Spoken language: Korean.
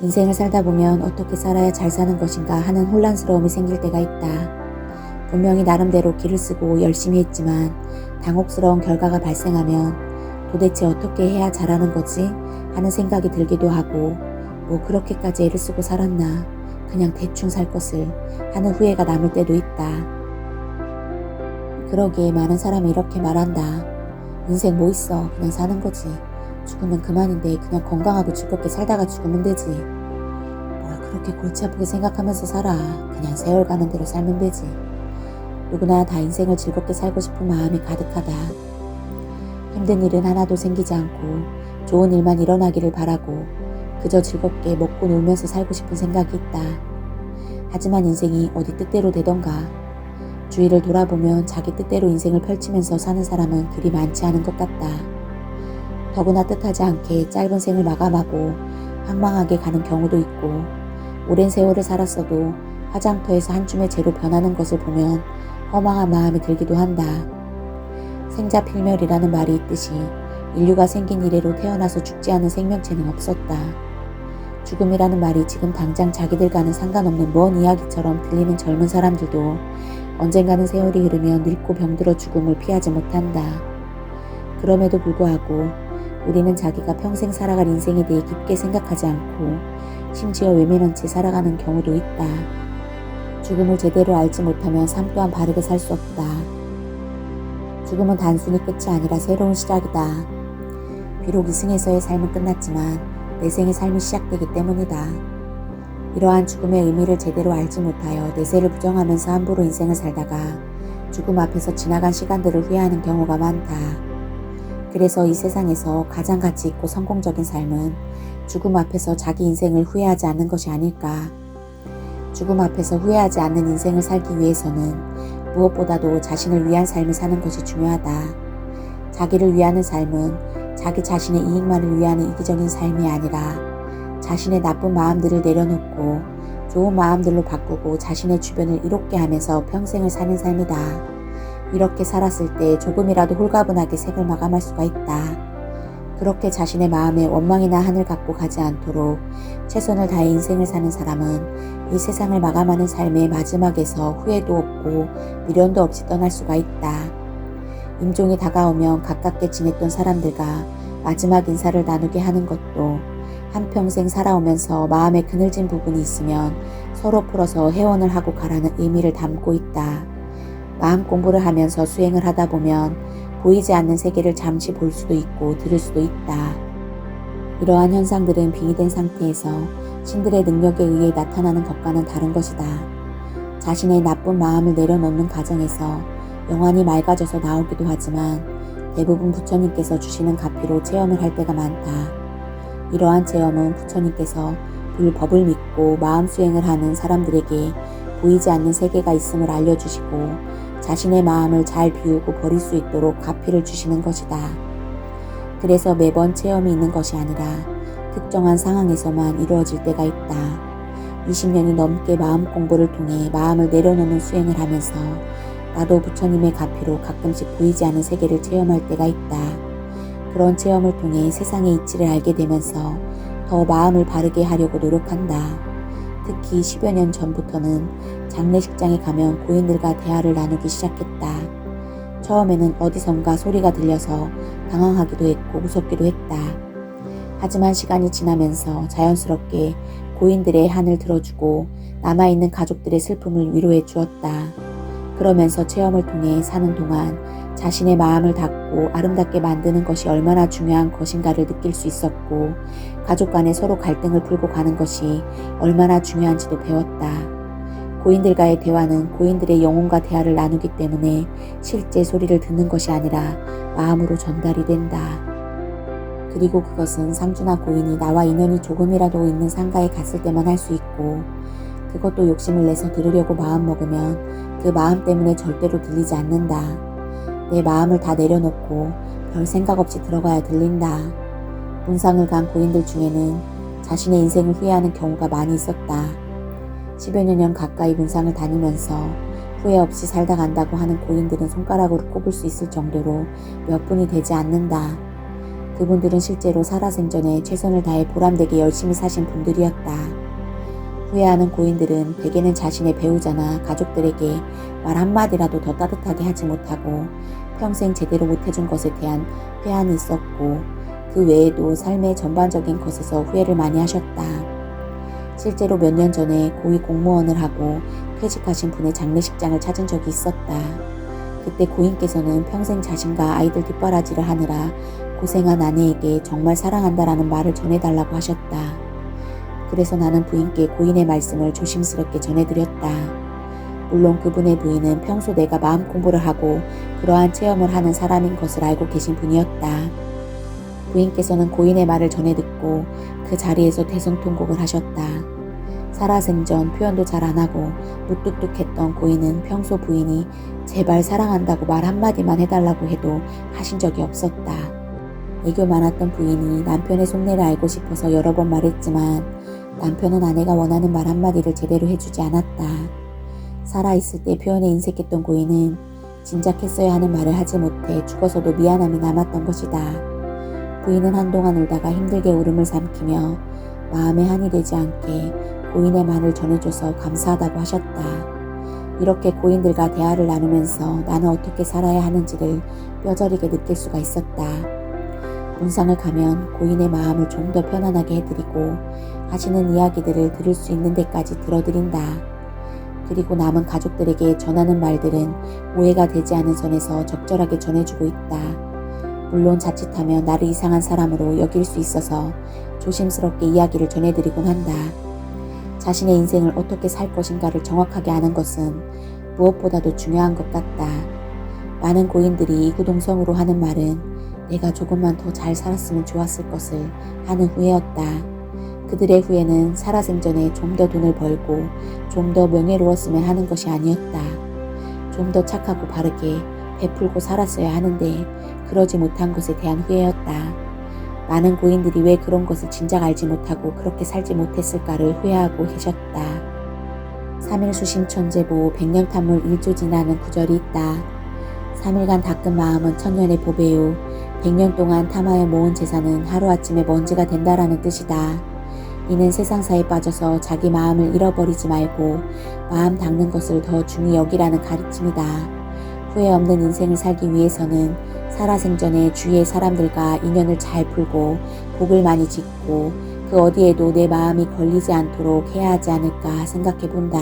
인생을 살다 보면 어떻게 살아야 잘 사는 것인가 하는 혼란스러움이 생길 때가 있다. 분명히 나름대로 길을 쓰고 열심히 했지만 당혹스러운 결과가 발생하면 도대체 어떻게 해야 잘하는 거지? 하는 생각이 들기도 하고, 뭐 그렇게까지 애를 쓰고 살았나, 그냥 대충 살 것을 하는 후회가 남을 때도 있다. 그러기에 많은 사람이 이렇게 말한다. 인생 뭐 있어, 그냥 사는 거지. 죽으면 그만인데 그냥 건강하고 즐겁게 살다가 죽으면 되지. 뭘 그렇게 골치 아프게 생각하면서 살아. 그냥 세월 가는 대로 살면 되지. 누구나 다 인생을 즐겁게 살고 싶은 마음이 가득하다. 힘든 일은 하나도 생기지 않고 좋은 일만 일어나기를 바라고 그저 즐겁게 먹고 놀면서 살고 싶은 생각이 있다. 하지만 인생이 어디 뜻대로 되던가. 주위를 돌아보면 자기 뜻대로 인생을 펼치면서 사는 사람은 그리 많지 않은 것 같다. 더구나 뜻하지 않게 짧은 생을 마감하고 황망하게 가는 경우도 있고, 오랜 세월을 살았어도 화장터에서 한 줌의 재로 변하는 것을 보면 허망한 마음이 들기도 한다. 생자필멸이라는 말이 있듯이 인류가 생긴 이래로 태어나서 죽지 않은 생명체는 없었다. 죽음이라는 말이 지금 당장 자기들과는 상관없는 먼 이야기처럼 들리는 젊은 사람들도 언젠가는 세월이 흐르면 늙고 병들어 죽음을 피하지 못한다. 그럼에도 불구하고 우리는 자기가 평생 살아갈 인생에 대해 깊게 생각하지 않고 심지어 외면한 채 살아가는 경우도 있다. 죽음을 제대로 알지 못하면 삶 또한 바르게 살 수 없다. 죽음은 단순히 끝이 아니라 새로운 시작이다. 비록 이승에서의 삶은 끝났지만 내생의 삶이 시작되기 때문이다. 이러한 죽음의 의미를 제대로 알지 못하여 내세를 부정하면서 함부로 인생을 살다가 죽음 앞에서 지나간 시간들을 후회하는 경우가 많다. 그래서 이 세상에서 가장 가치 있고 성공적인 삶은 죽음 앞에서 자기 인생을 후회하지 않는 것이 아닐까. 죽음 앞에서 후회하지 않는 인생을 살기 위해서는 무엇보다도 자신을 위한 삶을 사는 것이 중요하다. 자기를 위하는 삶은 자기 자신의 이익만을 위하는 이기적인 삶이 아니라 자신의 나쁜 마음들을 내려놓고 좋은 마음들로 바꾸고 자신의 주변을 이롭게 하면서 평생을 사는 삶이다. 이렇게 살았을 때 조금이라도 홀가분하게 생을 마감할 수가 있다. 그렇게 자신의 마음에 원망이나 한을 갖고 가지 않도록 최선을 다해 인생을 사는 사람은 이 세상을 마감하는 삶의 마지막에서 후회도 없고 미련도 없이 떠날 수가 있다. 임종이 다가오면 가깝게 지냈던 사람들과 마지막 인사를 나누게 하는 것도 한평생 살아오면서 마음에 그늘진 부분이 있으면 서로 풀어서 회원을 하고 가라는 의미를 담고 있다. 마음 공부를 하면서 수행을 하다 보면 보이지 않는 세계를 잠시 볼 수도 있고 들을 수도 있다. 이러한 현상들은 빙의된 상태에서 신들의 능력에 의해 나타나는 것과는 다른 것이다. 자신의 나쁜 마음을 내려놓는 과정에서 영안이 맑아져서 나오기도 하지만 대부분 부처님께서 주시는 가피로 체험을 할 때가 많다. 이러한 체험은 부처님께서 불법을 믿고 마음 수행을 하는 사람들에게 보이지 않는 세계가 있음을 알려주시고 자신의 마음을 잘 비우고 버릴 수 있도록 가피를 주시는 것이다. 그래서 매번 체험이 있는 것이 아니라 특정한 상황에서만 이루어질 때가 있다. 20년이 넘게 마음 공부를 통해 마음을 내려놓는 수행을 하면서 나도 부처님의 가피로 가끔씩 보이지 않는 세계를 체험할 때가 있다. 그런 체험을 통해 세상의 이치를 알게 되면서 더 마음을 바르게 하려고 노력한다. 특히 10여 년 전부터는 장례식장에 가면 고인들과 대화를 나누기 시작했다. 처음에는 어디선가 소리가 들려서 당황하기도 했고 무섭기도 했다. 하지만 시간이 지나면서 자연스럽게 고인들의 한을 들어주고 남아있는 가족들의 슬픔을 위로해 주었다. 그러면서 체험을 통해 사는 동안 자신의 마음을 닫고 아름답게 만드는 것이 얼마나 중요한 것인가를 느낄 수 있었고 가족 간에 서로 갈등을 풀고 가는 것이 얼마나 중요한지도 배웠다. 고인들과의 대화는 고인들의 영혼과 대화를 나누기 때문에 실제 소리를 듣는 것이 아니라 마음으로 전달이 된다. 그리고 그것은 상주나 고인이 나와 인연이 조금이라도 있는 상가에 갔을 때만 할 수 있고 그것도 욕심을 내서 들으려고 마음먹으면 그 마음 때문에 절대로 들리지 않는다. 내 마음을 다 내려놓고 별 생각 없이 들어가야 들린다. 문상을 간 고인들 중에는 자신의 인생을 후회하는 경우가 많이 있었다. 10여 년 가까이 문상을 다니면서 후회 없이 살다 간다고 하는 고인들은 손가락으로 꼽을 수 있을 정도로 몇 분이 되지 않는다. 그분들은 실제로 살아생전에 최선을 다해 보람되게 열심히 사신 분들이었다. 후회하는 고인들은 대개는 자신의 배우자나 가족들에게 말 한마디라도 더 따뜻하게 하지 못하고 평생 제대로 못해준 것에 대한 회한이 있었고 그 외에도 삶의 전반적인 것에서 후회를 많이 하셨다. 실제로 몇 년 전에 고위 공무원을 하고 퇴직하신 분의 장례식장을 찾은 적이 있었다. 그때 고인께서는 평생 자신과 아이들 뒷바라지를 하느라 고생한 아내에게 정말 사랑한다라는 말을 전해달라고 하셨다. 그래서 나는 부인께 고인의 말씀을 조심스럽게 전해드렸다. 물론 그분의 부인은 평소 내가 마음 공부를 하고 그러한 체험을 하는 사람인 것을 알고 계신 분이었다. 부인께서는 고인의 말을 전해 듣고 그 자리에서 대성통곡을 하셨다. 살아생전 표현도 잘 안하고 무뚝뚝했던 고인은 평소 부인이 제발 사랑한다고 말 한마디만 해달라고 해도 하신 적이 없었다. 애교 많았던 부인이 남편의 속내를 알고 싶어서 여러 번 말했지만 남편은 아내가 원하는 말 한마디를 제대로 해주지 않았다. 살아있을 때 표현에 인색했던 고인은 진작 했어야 하는 말을 하지 못해 죽어서도 미안함이 남았던 것이다. 부인은 한동안 울다가 힘들게 울음을 삼키며 마음에 한이 되지 않게 고인의 말을 전해줘서 감사하다고 하셨다. 이렇게 고인들과 대화를 나누면서 나는 어떻게 살아야 하는지를 뼈저리게 느낄 수가 있었다. 문상을 가면 고인의 마음을 좀 더 편안하게 해드리고 하시는 이야기들을 들을 수 있는 데까지 들어드린다. 그리고 남은 가족들에게 전하는 말들은 오해가 되지 않은 선에서 적절하게 전해주고 있다. 물론 자칫하면 나를 이상한 사람으로 여길 수 있어서 조심스럽게 이야기를 전해드리곤 한다. 자신의 인생을 어떻게 살 것인가를 정확하게 아는 것은 무엇보다도 중요한 것 같다. 많은 고인들이 이구동성으로 하는 말은 내가 조금만 더 잘 살았으면 좋았을 것을 하는 후회였다. 그들의 후회는 살아생전에 좀 더 돈을 벌고 좀 더 명예로웠으면 하는 것이 아니었다. 좀 더 착하고 바르게 베풀고 살았어야 하는데 그러지 못한 것에 대한 후회였다. 많은 고인들이 왜 그런 것을 진작 알지 못하고 그렇게 살지 못했을까를 후회하고 계셨다. 3일 수심 천재보 백년탐물 일조지라는 구절이 있다. 3일간 닦은 마음은 천년의 보배요. 100년 동안 탐하여 모은 재산은 하루아침에 먼지가 된다라는 뜻이다. 이는 세상사에 빠져서 자기 마음을 잃어버리지 말고 마음 닦는 것을 더 중히 여기라는 가르침이다. 후회 없는 인생을 살기 위해서는 살아생전에 주위의 사람들과 인연을 잘 풀고 복을 많이 짓고 그 어디에도 내 마음이 걸리지 않도록 해야 하지 않을까 생각해 본다.